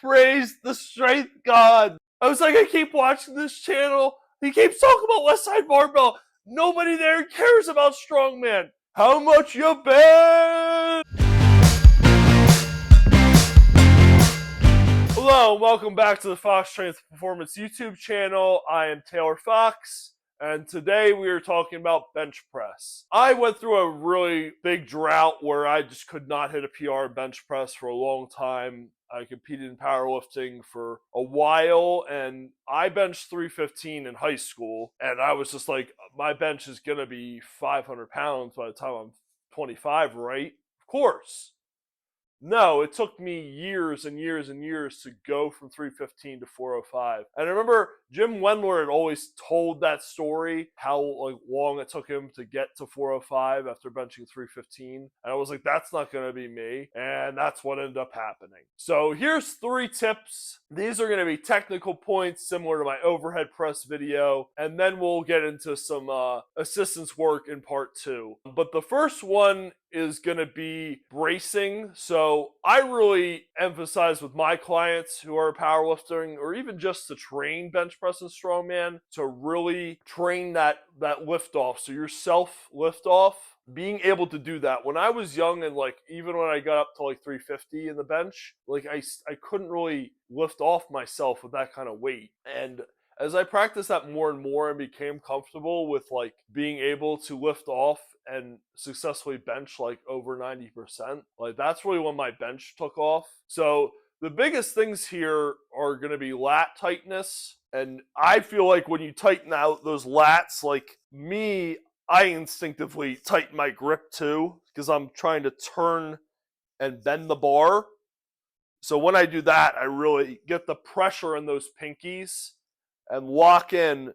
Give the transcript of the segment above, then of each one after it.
praise the strength god. I was like, I keep watching this channel. He keeps talking about West Side Barbell. Nobody there cares about strongman. How much you bet? Hello, welcome back to the Fox Strength Performance YouTube channel. I am Taylor Fox, and today we are talking about bench press. I went through a really big drought where I just could not hit a PR bench press for a long time. I competed in powerlifting for a while, and I benched 315 in high school, and I was just like, my bench is going to be 500 pounds by the time I'm 25, right? Of course. No, it took me years and years and years to go from 315 to 405. And I remember Jim Wendler had always told that story, how long it took him to get to 405 after benching 315. And I was like, that's not going to be me. And that's what ended up happening. So here's 3 tips. These are going to be technical points similar to my overhead press video. And then we'll get into some assistance work in part 2. But the first one is going to be bracing. So I really emphasize with my clients who are powerlifting or even just to train bench press and strongman to really train that lift off. So your self lift off, being able to do that. When I was young and even when I got up to 350 in the bench, I couldn't really lift off myself with that kind of weight. And as I practiced that more and more and became comfortable with being able to lift off and successfully bench over 90%, that's really when my bench took off. So the biggest things here are going to be lat tightness. And I feel like when you tighten out those lats, I instinctively tighten my grip too, because I'm trying to turn and bend the bar. So when I do that, I really get the pressure in those pinkies and lock in.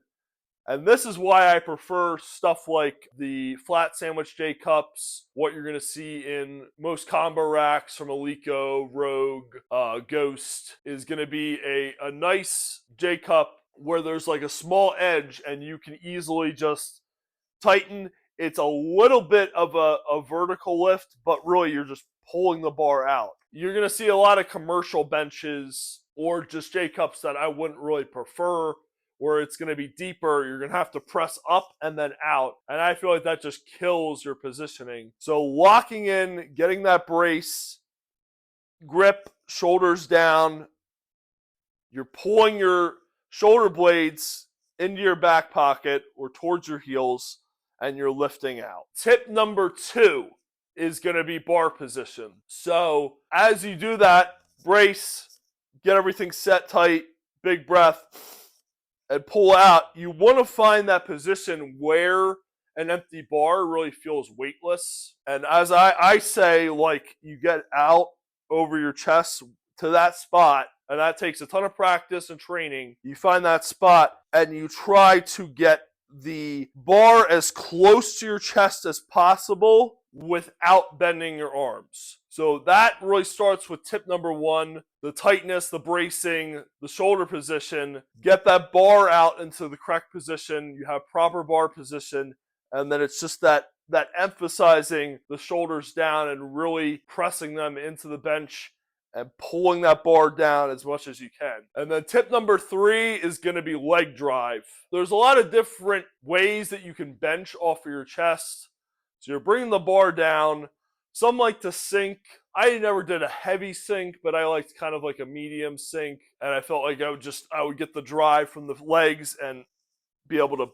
And this is why I prefer stuff like the flat sandwich J cups, what you're going to see in most combo racks from Alico, Rogue, Ghost, is going to be a nice J cup where there's a small edge and you can easily just tighten. It's a little bit of a vertical lift, but really you're just pulling the bar out. You're going to see a lot of commercial benches or just J cups that I wouldn't really prefer, where it's going to be deeper. You're going to have to press up and then out. And I feel like that just kills your positioning. So locking in, getting that brace, grip, shoulders down. You're pulling your shoulder blades into your back pocket or towards your heels, and you're lifting out. Tip number 2 is going to be bar position. So as you do that, brace, get everything set tight, big breath, and pull out. You want to find that position where an empty bar really feels weightless. And as I say, you get out over your chest to that spot, and that takes a ton of practice and training. You find that spot, and you try to get the bar as close to your chest as possible without bending your arms. So that really starts with tip number 1, the tightness, the bracing, the shoulder position. Get that bar out into the correct position. You have proper bar position, and then it's just that emphasizing the shoulders down and really pressing them into the bench and pulling that bar down as much as you can. And then tip number 3 is going to be leg drive. There's a lot of different ways that you can bench off of your chest. So you're bringing the bar down. Some like to sink. I never did a heavy sink, but I liked kind of a medium sink. And I felt like I would get the drive from the legs and be able to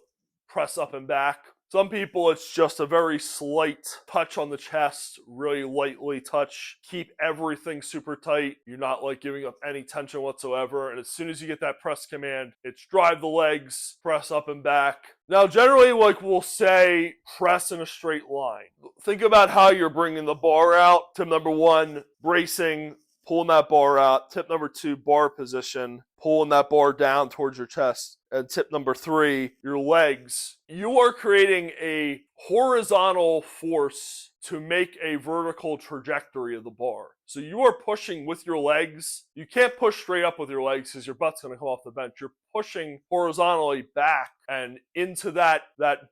press up and back. Some people, it's just a very slight touch on the chest, really lightly touch. Keep everything super tight. You're not giving up any tension whatsoever. And as soon as you get that press command, it's drive the legs, press up and back. Now, generally, we'll say press in a straight line. Think about how you're bringing the bar out. Tip number 1, bracing, pulling that bar out. Tip number 2, bar position, pulling that bar down towards your chest. And tip number 3, your legs. You are creating a horizontal force to make a vertical trajectory of the bar. So you are pushing with your legs. You can't push straight up with your legs because your butt's going to come off the bench. You're pushing horizontally back and into that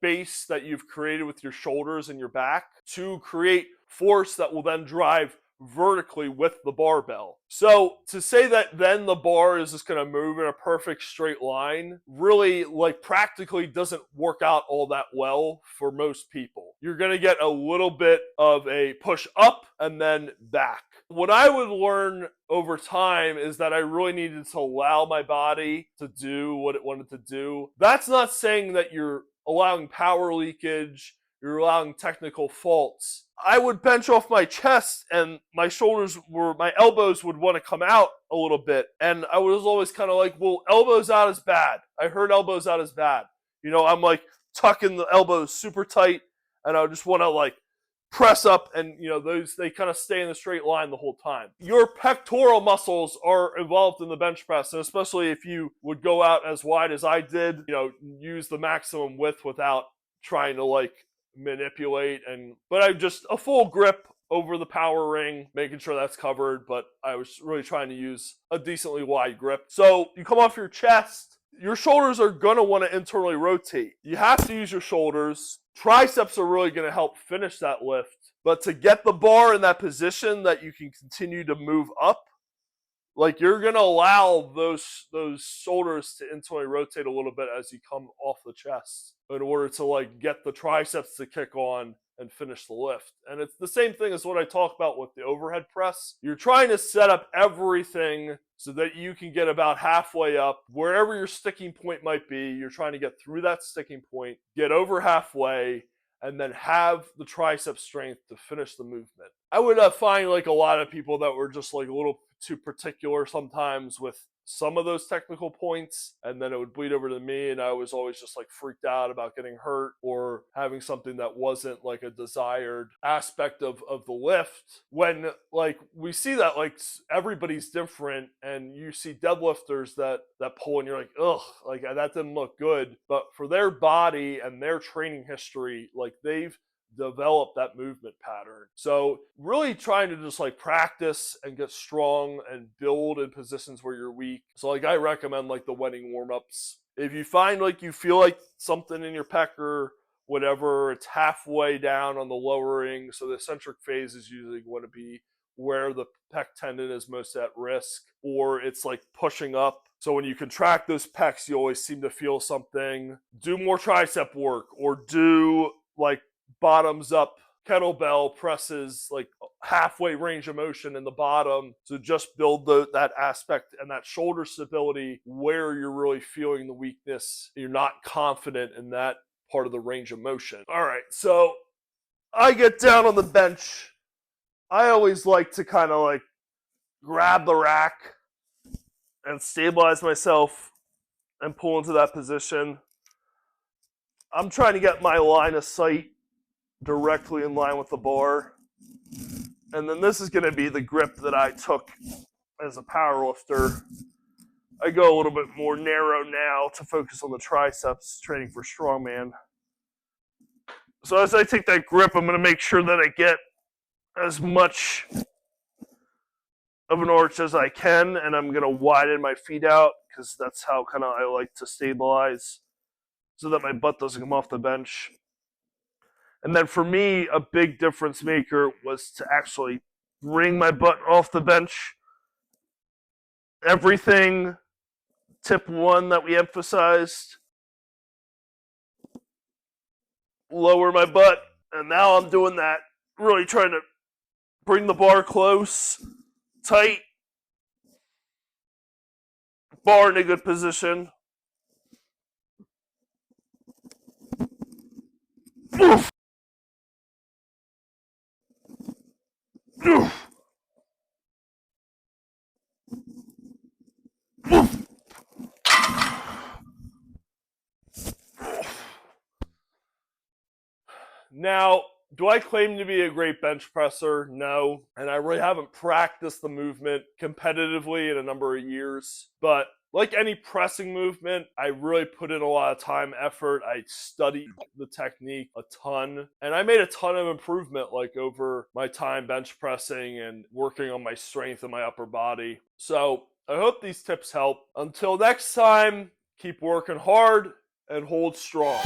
base that you've created with your shoulders and your back to create force that will then drive vertically with the barbell. So to say that then the bar is just going to move in a perfect straight line really like practically doesn't work out all that well for most people. You're going to get a little bit of a push up and then back. What I would learn over time is that I really needed to allow my body to do what it wanted to do. That's not saying that you're allowing power leakage, you're allowing technical faults. I would bench off my chest and my elbows would want to come out a little bit. And I was always kind of like, well, elbows out is bad. I heard elbows out is bad. You know, I'm like tucking the elbows super tight and I just want to like press up and, you know, they kind of stay in the straight line the whole time. Your pectoral muscles are involved in the bench press, and especially if you would go out as wide as I did, you know, use the maximum width without trying to like manipulate but I just a full grip over the power ring, making sure that's covered, but I was really trying to use a decently wide grip. So you come off your chest, your shoulders are going to want to internally rotate. You have to use your shoulders. Triceps are really going to help finish that lift, but to get the bar in that position that you can continue to move up, like you're going to allow those shoulders to internally rotate a little bit as you come off the chest in order to like get the triceps to kick on and finish the lift. And it's the same thing as what I talk about with the overhead press. You're trying to set up everything so that you can get about halfway up. Wherever your sticking point might be, you're trying to get through that sticking point, get over halfway, and then have the tricep strength to finish the movement. I would find like a lot of people that were just like a little too particular sometimes with some of those technical points, and then it would bleed over to me, and I was always just like freaked out about getting hurt or having something that wasn't like a desired aspect of the lift. When like we see that like everybody's different, and you see deadlifters that pull and you're like, ugh, like that didn't look good, but for their body and their training history, like they've develop that movement pattern. So really trying to just like practice and get strong and build in positions where you're weak. So like I recommend like the wedding warm-ups. If you find like you feel like something in your pec or whatever, it's halfway down on the lowering. So the eccentric phase is usually going to be where the pec tendon is most at risk, or it's like pushing up. So when you contract those pecs, you always seem to feel something. Do more tricep work, or do like bottoms up kettlebell presses, like halfway range of motion in the bottom, to just build that aspect and that shoulder stability where you're really feeling the weakness. You're not confident in that part of the range of motion. All right, so I get down on the bench. I always like to kind of like grab the rack and stabilize myself and pull into that position. I'm trying to get my line of sight directly in line with the bar. And then this is going to be the grip that I took as a power lifter. I go a little bit more narrow now to focus on the triceps, training for strongman. So as I take that grip, I'm going to make sure that I get as much of an arch as I can, and I'm going to widen my feet out because that's how kind of I like to stabilize so that my butt doesn't come off the bench. And then for me, a big difference maker was to actually bring my butt off the bench. Everything, tip one that we emphasized, lower my butt, and now I'm doing that, really trying to bring the bar close, tight, bar in a good position. Oof. Oof. Now, do I claim to be a great bench presser? No. And I really haven't practiced the movement competitively in a number of years. But like any pressing movement, I really put in a lot of time, effort. I studied the technique a ton. And I made a ton of improvement like over my time bench pressing and working on my strength in my upper body. So I hope these tips help. Until next time, keep working hard and hold strong.